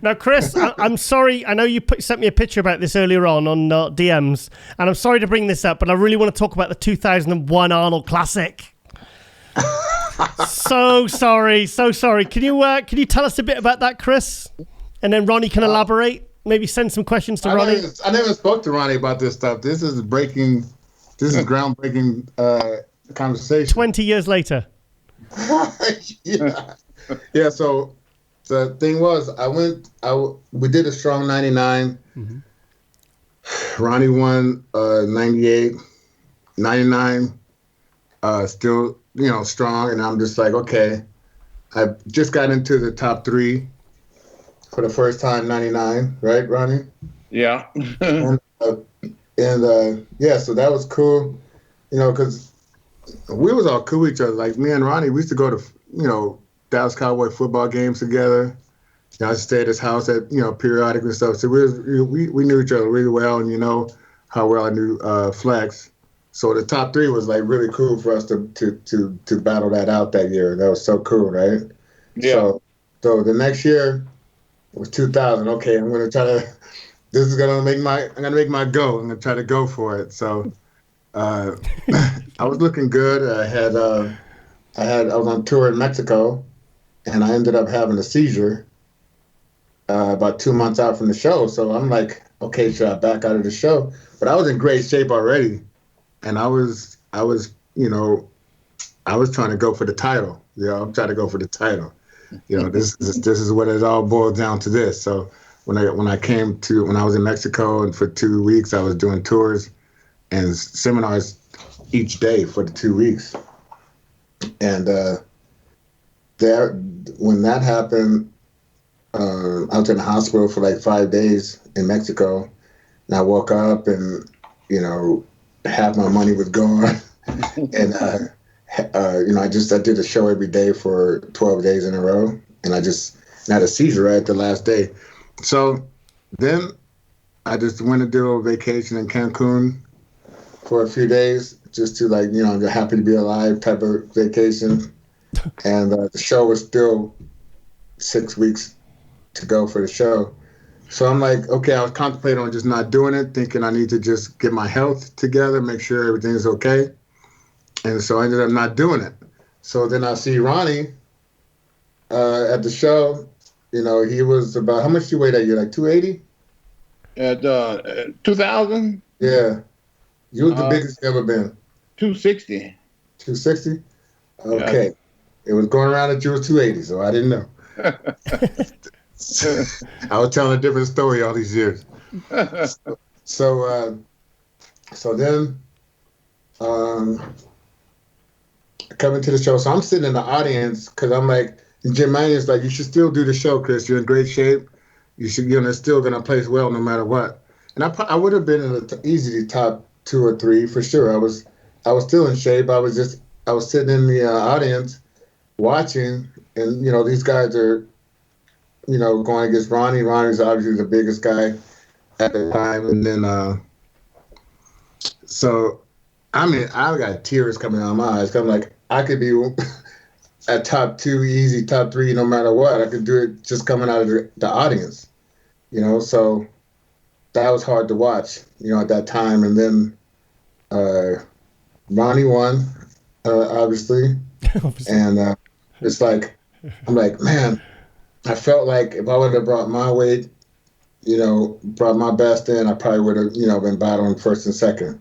Now, Chris, I'm sorry. I know you sent me a picture about this earlier on DMs, and I'm sorry to bring this up, but I really want to talk about the 2001 Arnold Classic. So sorry. Can you tell us a bit about that, Chris? And then Ronnie can elaborate. Maybe send some questions to Ronnie. I never spoke to Ronnie about this stuff. This is groundbreaking conversation. 20 years later. Yeah. So the thing was, we did a strong 99. Mm-hmm. Ronnie won 98, 99. Still, strong, and I'm just like, okay. I just got into the top 3 for the first time, 99, right, Ronnie? Yeah. So that was cool, because we was all cool with each other. Like me and Ronnie, we used to go to, Dallas Cowboy football games together. I stayed at his house at, periodic and stuff. So we knew each other really well, and how well I knew Flex. So the top 3 was like really cool for us to battle that out that year. That was so cool, right? Yeah. So the next year was 2000. Okay, I'm gonna try to. This is gonna make my go. I'm gonna try to go for it. So I was looking good. I was on tour in Mexico, and I ended up having a seizure about 2 months out from the show. So I'm like, okay, should I back out of the show? But I was in great shape already. And I was trying to go for the title. I'm trying to go for the title. This is what it all boils down to. This. So when I was in Mexico, and for 2 weeks I was doing tours and seminars each day for the 2 weeks. And when that happened, I was in the hospital for like 5 days in Mexico, and I woke up and half my money was gone. And, I did a show every day for 12 days in a row. And I just had a seizure right at the last day. So then I just went to do a vacation in Cancun for a few days, just to I'm happy to be alive type of vacation. And the show was still 6 weeks to go for the show. So I'm like, okay, I was contemplating on just not doing it, thinking I need to just get my health together, make sure everything's okay. And so I ended up not doing it. So then I see Ronnie at the show. He was about, how much did you weigh that year? Like 280? At 2000? Yeah. You was the biggest you ever been. 260. 260? Okay. Yeah. It was going around that you was 280, so I didn't know. I was telling a different story all these years. So then coming to the show. So I'm sitting in the audience because I'm like, Jim Manion's like, you should still do the show, Chris. You're in great shape. You should, still going to place well no matter what. And I would have been in the easily top 2 or 3 for sure. I was still in shape. I was sitting in the audience watching, and these guys are going against Ronnie. Ronnie's obviously the biggest guy at the time. And then, so, I got tears coming out of my eyes. I'm like, I could be at top 2, easy, top 3, no matter what. I could do it just coming out of the audience, So that was hard to watch, at that time. And then Ronnie won, obviously. And it's like, I'm like, man, I felt like if I would have brought my weight, brought my best in, I probably would have, been battling first and second.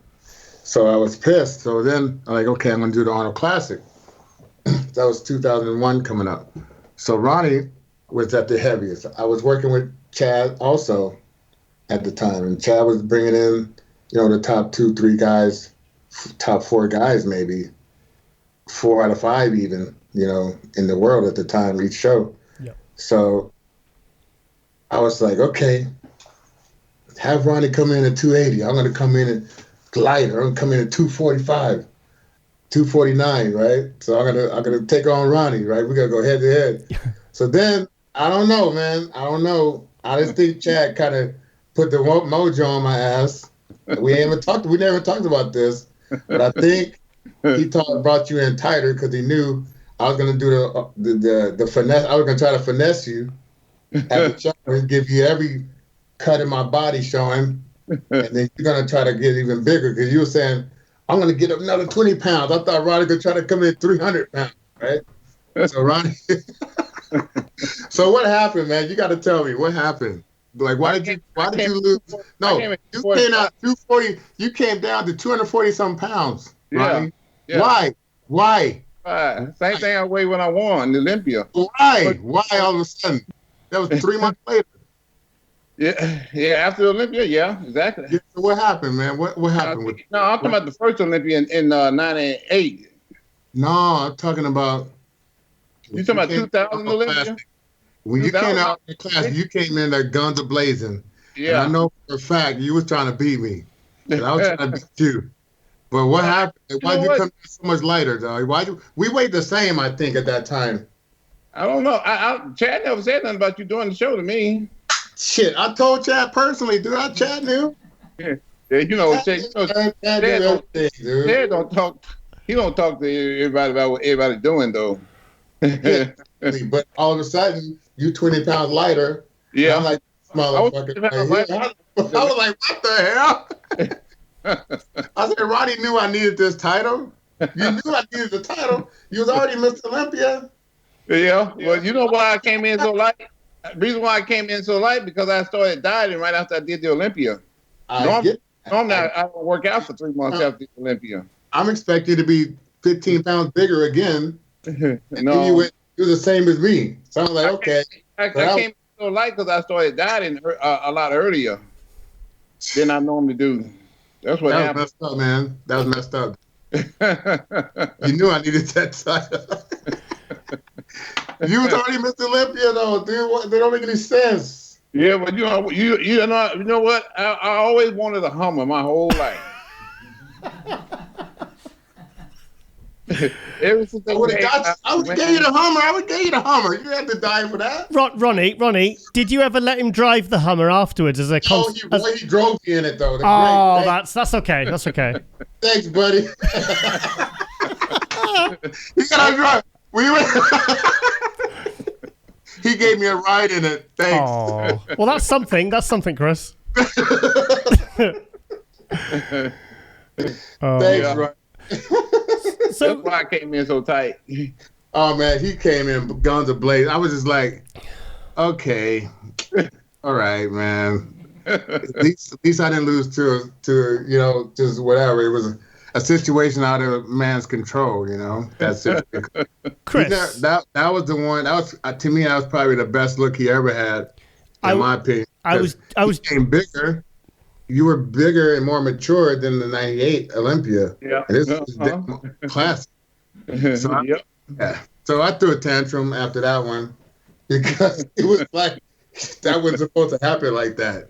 So I was pissed. So then I'm like, okay, I'm going to do the Arnold Classic. That was 2001 coming up. So Ronnie was at the heaviest. I was working with Chad also at the time. And Chad was bringing in, the top 2, 3 guys, top 4 guys maybe, 4 out of 5 even, in the world at the time, each show. Yep. So I was like, okay, have Ronnie come in at 280. I'm going to come in at lighter. I'm going to come in at 245, 249, right? So I'm gonna take on Ronnie, right? We're going to go head to head. So then, I don't know, man. I don't know. I just think Chad kind of put the mojo on my ass. We never talked about this, but I think he brought you in tighter because he knew I was going to do the finesse. I was going to try to finesse you at the show. going to give you every cut in my body showing, and then you're going to try to get even bigger because you were saying, I'm going to get up another 20 pounds. I thought Ronnie could try to come in 300 pounds, right? So Ronnie, so what happened, man? You got to tell me what happened. Like, why did you lose? No, you came out 240. You came down to 240 some pounds, Ronnie. Yeah. Why? Same thing I weighed when I won the Olympia. Why all of a sudden? That was 3 months later. Yeah. After the Olympia, yeah, exactly. Yeah, so what happened, man? What happened with? No, I'm talking about the first Olympia in '98. No, I'm talking about. You talking about 2000 Olympia? When you came out in the class, you came in there guns a-blazing. Yeah. And I know for a fact you was trying to beat me. And I was trying to beat you. But what happened? Why'd you come in so much lighter, dog? We weighed the same, I think, at that time. I don't know. Chad never said nothing about you doing the show to me. Shit, I told Chad personally, dude. Chad knew. Yeah, you know, Chad don't talk. He don't talk to everybody about what everybody's doing, though. But all of a sudden, you 20 pounds lighter. Yeah. I'm like, motherfucker. I was like, what the hell? I said, Ronnie knew I needed this title. You knew I needed the title. You was already Mr. Olympia. Yeah. Well, you know why I came in so light? The reason why I came in so light because I started dieting right after I did the Olympia. Normally, I don't work out for 3 months after the Olympia. I'm expecting you to be 15 pounds bigger again. No, you were the same as me. So I was like, okay. I came so light because I started dieting a lot earlier than I normally do. That's what happened. That was messed up, man. That was messed up. You knew I needed that title. You was already Mr. Olympia, though, dude. They don't make any sense. Yeah, but you know what? I always wanted a Hummer my whole life. I would have gave you the Hummer. I would give you the Hummer. You had to die for that. Ronnie, did you ever let him drive the Hummer afterwards as a? He drove me in it though. That's okay. That's okay. Thanks, buddy. You gotta drive. He gave me a ride in it. Thanks. Oh, well, that's something. That's something, Chris. Thanks, Ronnie. So that's why I came in so tight. Oh man, he came in guns a-blazing. I was just like, okay, all right, man. At least I didn't lose to just whatever. It was a situation out of man's control. That's it. Chris, that was the one. That was to me. That was probably the best look he ever had, in my opinion. I was getting bigger. You were bigger and more mature than the '98 Olympia. Yeah. And this is classic. So I threw a tantrum after that one because it was like that wasn't supposed to happen like that.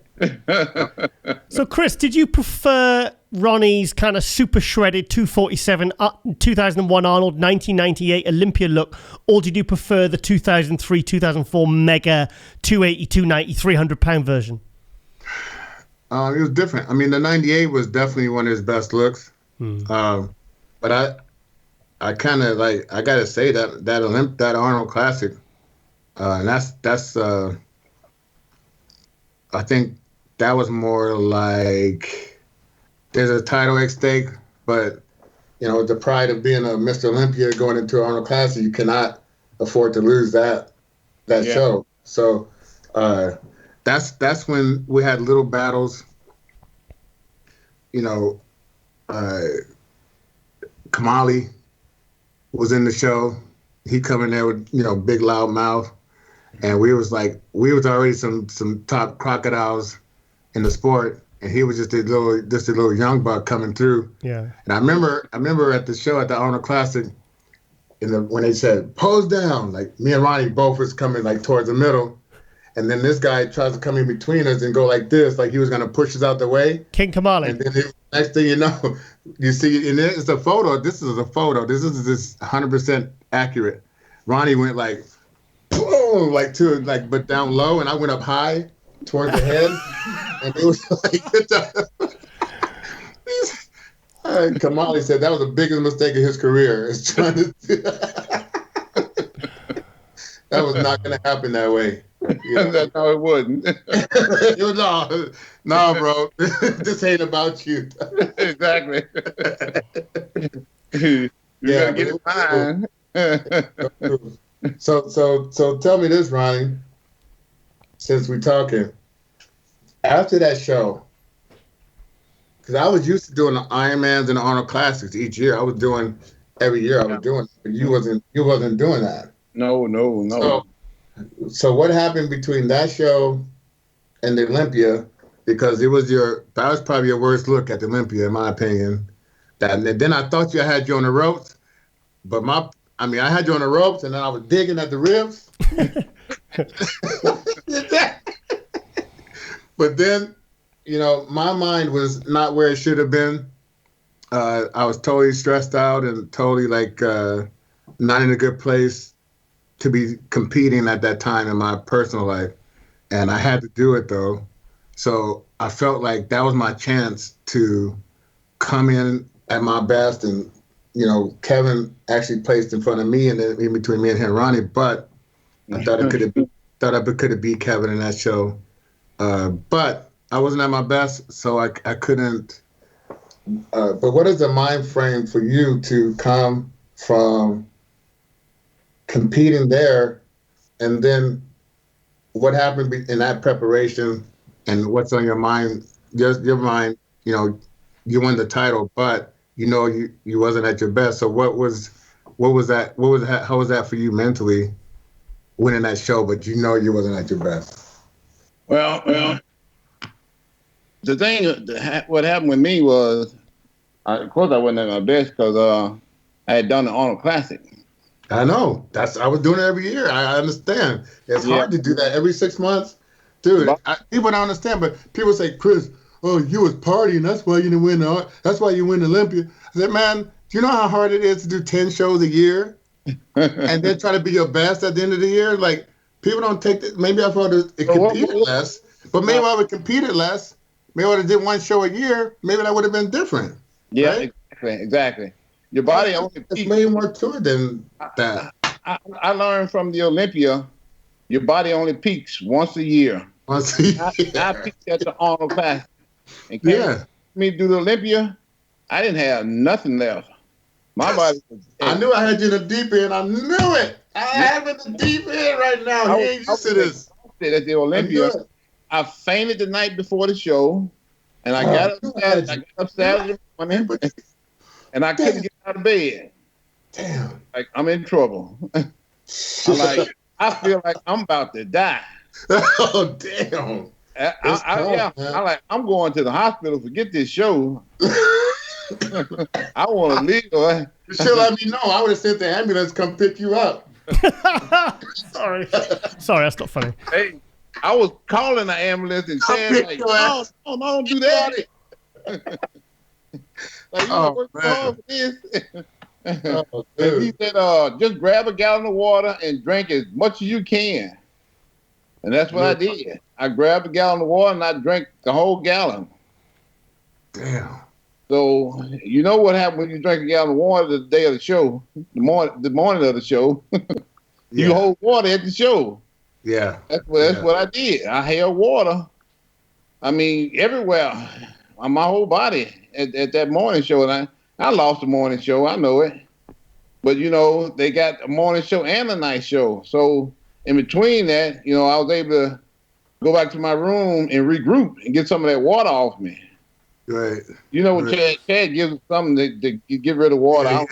So, Chris, did you prefer Ronnie's kind of super shredded 247 2001 Arnold 1998 Olympia look, or did you prefer the 2003 2004 Mega 280 290 300-pound version? It was different. I mean, the '98 was definitely one of his best looks. But I kind of like, I gotta say that Arnold Classic, and that's I think that was more like there's a title at stake, but the pride of being a Mr. Olympia going into Arnold Classic, you cannot afford to lose that show. So that's when we had little battles. Kamali was in the show. He come in there with big loud mouth, and we was already some top crocodiles in the sport, and he was just a little young buck coming through. Yeah. And I remember at the show at the Arnold Classic, when they said pose down, like me and Ronnie both was coming like towards the middle. And then this guy tries to come in between us and go like this, like he was going to push us out the way. King Kamali. And then next thing you know, you see, and it's a photo. This is a photo. This is 100% accurate. Ronnie went like, boom, but down low, and I went up high towards the head. And it was like, Kamali said that was the biggest mistake of his career. Is trying to. That was not going to happen that way. No, it wouldn't. No, bro. This ain't about you. Exactly. You gotta get it fine. So tell me this, Ronnie. Since we're talking, after that show, because I was used to doing the Ironmans and the Arnold Classics each year. I was doing every year. I was doing it, but you wasn't doing that. No. So what happened between that show and the Olympia? Because that was probably your worst look at the Olympia, in my opinion. Then I thought you had you on the ropes, but I had you on the ropes, and then I was digging at the ribs. But then, my mind was not where it should have been. I was totally stressed out and totally not in a good place to be competing at that time in my personal life. And I had to do it though. So I felt like that was my chance to come in at my best. And, Kevin actually placed in front of me and in between me and him, Ronnie, but I thought I could have beat Kevin in that show. But I wasn't at my best, so I couldn't. But what is the mind frame for you to come from competing there, and then what happened in that preparation, and what's on your mind? Just your mind, you won the title, but you wasn't at your best. So what was that? How was that for you mentally, winning that show, but you wasn't at your best? Well, the thing, what happened with me was, of course, I wasn't at my best because I had done the Arnold Classic. I know. I was doing it every year. I understand. It's hard to do that every 6 months. Dude, people don't understand, but people say, Chris, you was partying. That's why you didn't win. That's why you win Olympia. I said, man, do you know how hard it is to do 10 shows a year and then try to be your best at the end of the year? Like, people don't take that. Maybe I thought it competed less, but maybe I would competed less. Maybe I would have did one show a year. Maybe that would have been different. Yeah, right? Exactly. Your body only peaks. There's way more to it than that. I learned from the Olympia, your body only peaks once a year. I peaked at the Arnold Classic. And me do the Olympia, I didn't have nothing left. My body was I knew I had you in the deep end. I knew it. I have in the deep end right now. He ain't used to this. At the Olympia, I fainted the night before the show, and I got up Saturday morning, and I couldn't get out of bed. Damn. Like, I'm in trouble. I feel like I'm about to die. Oh, damn. I'm going to the hospital. Forget this show. I want to leave. You should let me know. I would have sent the ambulance come pick you up. Sorry, that's not funny. Hey, I was calling the ambulance and saying, like, no, don't do that. Like, you work hard for this. And he said, just grab a gallon of water and drink as much as you can. And that's what I did. I grabbed a gallon of water and I drank the whole gallon. Damn. So you know what happened when you drink a gallon of water the day of the show, the morning of the show. You hold water at the show. Yeah. That's what I did. I held water. I mean, everywhere on my whole body at that morning show. And I lost the morning show. I know it. But, they got a morning show and a night show. So in between that, I was able to go back to my room and regroup and get some of that water off me. Right. When Chad gives something to get rid of water. Yeah.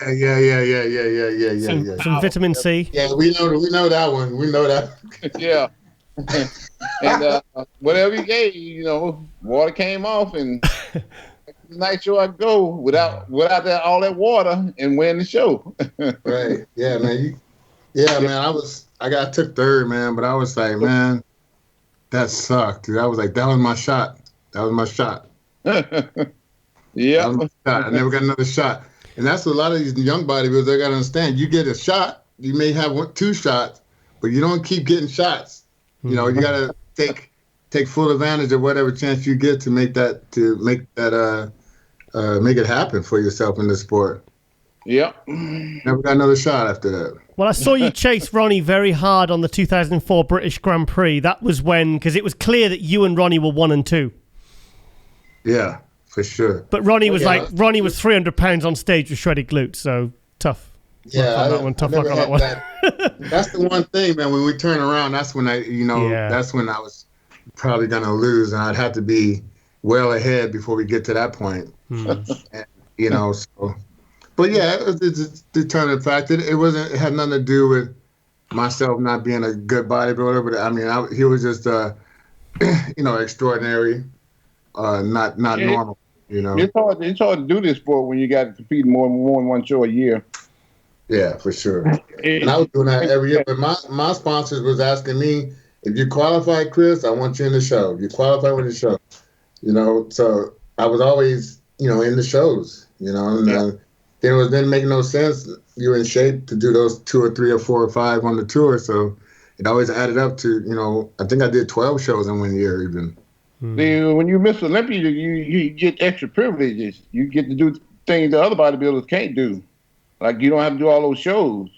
Some vitamin C. Yeah, we know that one. We know that. Yeah. And whatever he gave, water came off, and the night show I go without all that water and win the show. Right. Yeah, man. Man. I took third, man, but I was like, man, that sucked, dude. I was like, that was my shot. Yeah. I never got another shot. And that's what a lot of these young bodybuilders, they got to understand. You get a shot, you may have 2 shots, but you don't keep getting shots. You got to take full advantage of whatever chance you get to make it happen for yourself in the sport. Yep. Never got another shot after that. Well, I saw you chase Ronnie very hard on the 2004 British Grand Prix. That was when, because it was clear that you and Ronnie were 1 and 2. Yeah, for sure. But Ronnie was Ronnie was 300 pounds on stage with shredded glutes, so tough. Yeah, Tough luck on that one. That's the one thing, man. When we turn around, that's when that's when I was probably gonna lose, and I'd have to be well ahead before we get to that point. And, so. But yeah, it's a determinant factor. It had nothing to do with myself not being a good bodybuilder, but I mean, he was just, extraordinary, not normal. It's hard to do this sport when you got to compete more than one show a year. Yeah, for sure. And I was doing that every year. But my sponsors was asking me, if you qualify, Chris, I want you in the show. If you qualify with the show, So I was always, in the shows, and it didn't make no sense. You're in shape to do those 2 or 3 or 4 or 5 on the tour, so it always added up to, I think I did 12 shows in 1 year even. See, when you Mr Olympia, you get extra privileges. You get to do things that other bodybuilders can't do. Like, you don't have to do all those shows.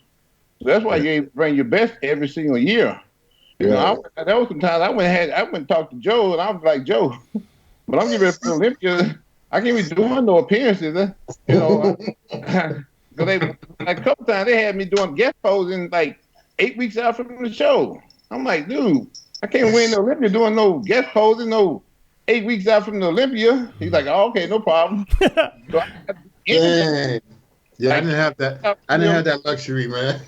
So that's why you bring your best every single year. There was some times I went and talked to Joe, and I was like, Joe, but I'm getting ready for Olympia. I can't be doing no appearances, Because a couple times they had me doing guest posing like 8 weeks out from the show. I'm like, dude, I can't win the Olympia doing no guest posing, no 8 weeks out from the Olympia. He's like, oh, okay, no problem. Dang. Yeah, I didn't have that. I didn't have that luxury, man.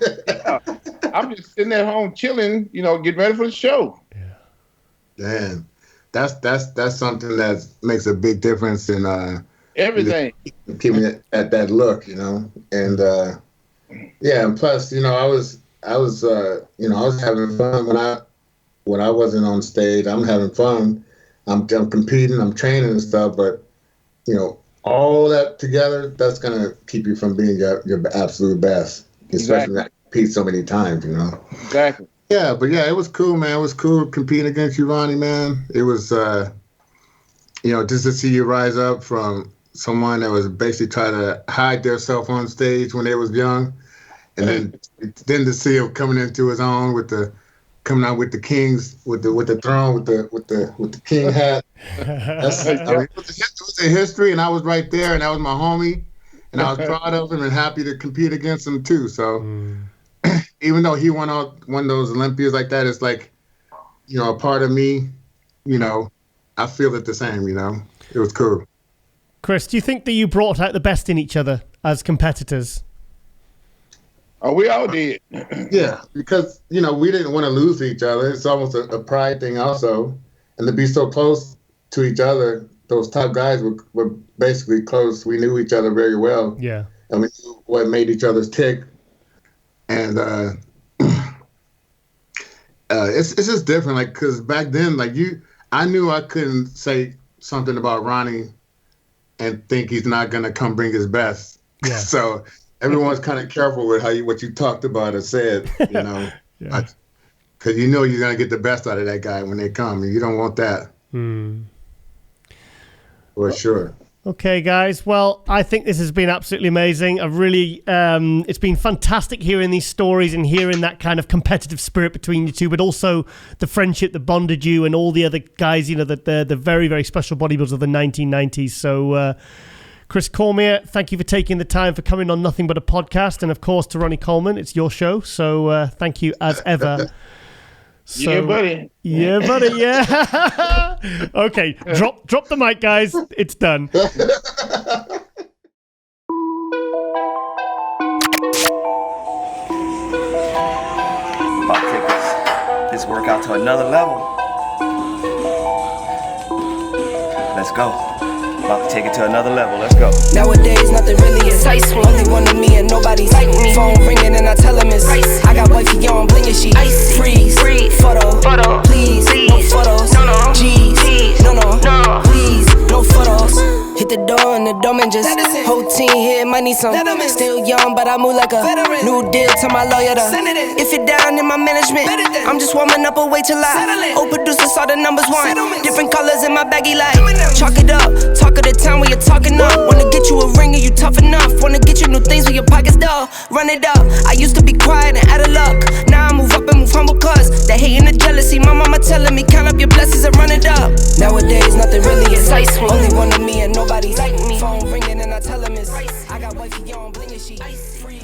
I'm just sitting at home chilling, getting ready for the show. Yeah. Damn. That's something that makes a big difference in everything. Keeping it at that look, and and plus, I was having fun when I wasn't on stage. I'm having fun. I'm competing. I'm training and stuff, but all that together, that's gonna keep you from being your absolute best, especially when you compete so many times. Exactly. Yeah, but it was cool, man. It was cool competing against you, Ronnie, man. It was, just to see you rise up from someone that was basically trying to hide themselves on stage when they was young, and then to see him coming into his own coming out with the kings, with the throne, with the king hat. It was a history, and I was right there, and that was my homie, and I was proud of him and happy to compete against him too. So. Even though he won those Olympias like that, it's like, a part of me, I feel it the same, It was cool. Chris, do you think that you brought out the best in each other as competitors? Oh, we all did. Yeah, because, we didn't want to lose to each other. It's almost a pride thing also. And to be so close to each other, those top guys were basically close. We knew each other very well. Yeah. And we knew what made each other tick. And it's just different, like, because back then, like, I knew I couldn't say something about Ronnie and think he's not gonna come bring his best. Yeah. So everyone's kind of careful with what you talked about or said, Yeah. Because you're gonna get the best out of that guy when they come, and you don't want that. For sure. Okay, guys. Well, I think this has been absolutely amazing. It's been fantastic hearing these stories and hearing that kind of competitive spirit between you two, but also the friendship that bonded you and all the other guys, the very, very special bodybuilders of the 1990s. So, Chris Cormier, thank you for taking the time for coming on Nothing But A Podcast. And, of course, to Ronnie Coleman, it's your show. So, thank you as ever. So, yeah, buddy. Yeah, buddy. Yeah. Okay, drop the mic, guys. It's done. About to take this workout to another level. Let's go. About to take it to another level. Let's go. Nowadays, nothing really excites me. Only one of me and nobody's like me. Phone ringing and I tell him it's ice. I got wifey on blingin' she freeze. Photo. Please. No photos. No. G's. No. Please. No photos. Hit the door and the dome and just whole team here, might need some. Still young, but I move like a new deal to my lawyer. If you're down in my management, I'm just warming up, wait till I old producer saw the numbers one. Different colors in my baggy light. Chalk it up, talk of the town when you're talking up. Wanna get you a ring and you tough enough. Wanna get you new things when your pockets dull. Run it up. I used to be quiet and out of luck. Now I move up and move humble cause the hate and the jealousy. My mama telling me count up your blessings and run it up. Nowadays nothing really excites me. Only one of me and nobody like me. Phone ringing and I tell him it's I got wifey on bling and she free.